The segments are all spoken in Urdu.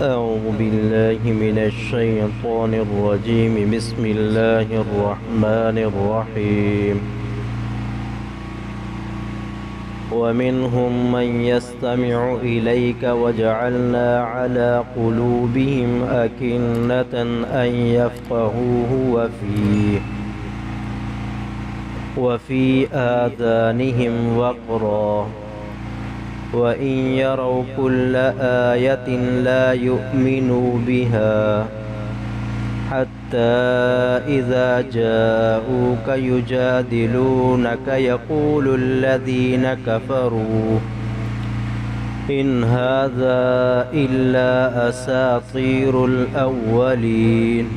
أعوذ بالله من الشيطان الرجيم بسم الله الرحمن الرحيم ومنهم من يستمع إليك وجعلنا على قلوبهم أكنة أن يفقهوه وفي آذانهم وقرا وإن يروا كل آية لا يؤمنوا بها حتى إذا جاءوك يجادلونك يقول الذين كفروا إن هذا إلا أساطير الأولين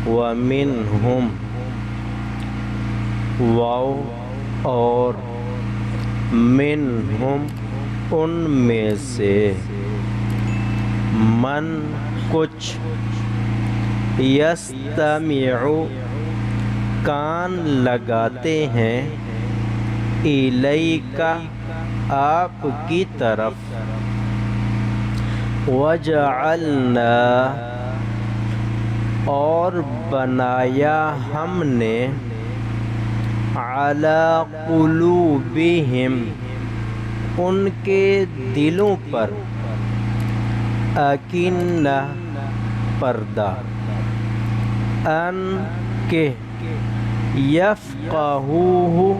ومنهم واو اور منہم ان میں سے من کچھ یستمع کان لگاتے ہیں الیک آپ کی طرف وجعلنا اور بنایا ہم نے علی قلوبہم ان کے دلوں پر اکنہ پردہ ان کہ یفقہوہ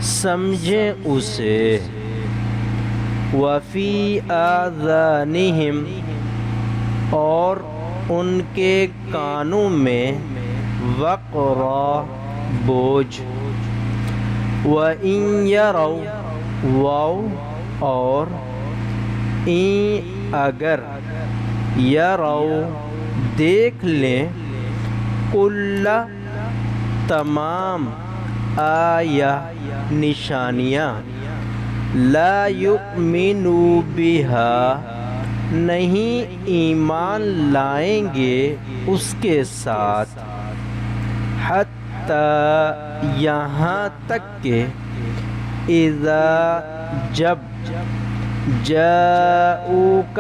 سمجھیں اسے وفی آذانہم اور ان کے کانوں میں وقرا بوجھ وَإِن يَرَوْا واو اور این اگر یَرَوْا دیکھ لیں کل تمام آیہ نشانیاں لا یؤمنوا بہا نہیں ایمان لائیں گے اس کے ساتھ یہاں تک کہ اذا جب جاؤک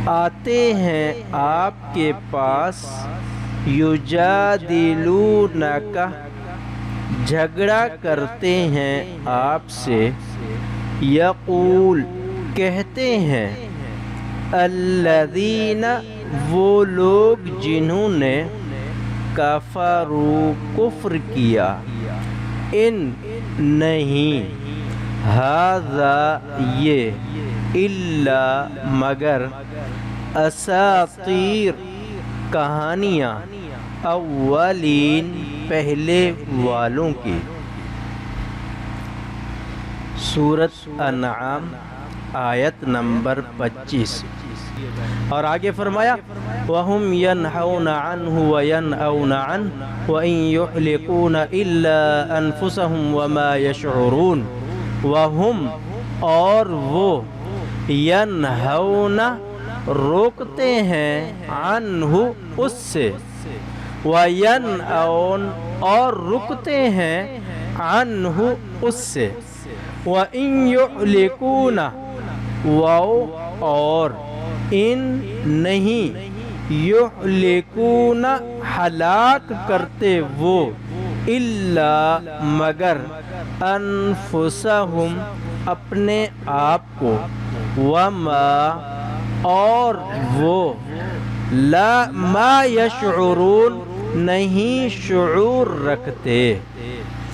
آتے ہیں آپ کے پاس یجادلونک جھگڑا کرتے ہیں آپ سے یقول کہتے ہیں الذین وہ لوگ جنہوں نے کفروا کفر کیا ان نہیں ھذا یہ الا مگر اساطیر کہانیاں اولین پہلے والوں کی سورۃ انعام آیت نمبر 25 اور آگے فرمایا وَهُمْ يَنْحَوْنَ عَنْهُ وَيَنْأَوْنَ عَنْهُ وَإِنْ يُحْلِقُونَ إِلَّا أَنفُسَهُمْ وَمَا يَشْعُرُونَ وَهُمْ اور وہ يَنْحَوْنَ روکتے ہیں عَنْهُ اس سے وَيَنْأَوْنَ اور رکتے ہیں عَنْهُ اس سے وَإِنْ يُحْلِقُونَ واو اور ان نہیں یحلکون ہلاک کرتے وہ الا مگر انفسہم اپنے آپ کو وما اور وہ لا ما یشعرون نہیں شعور رکھتے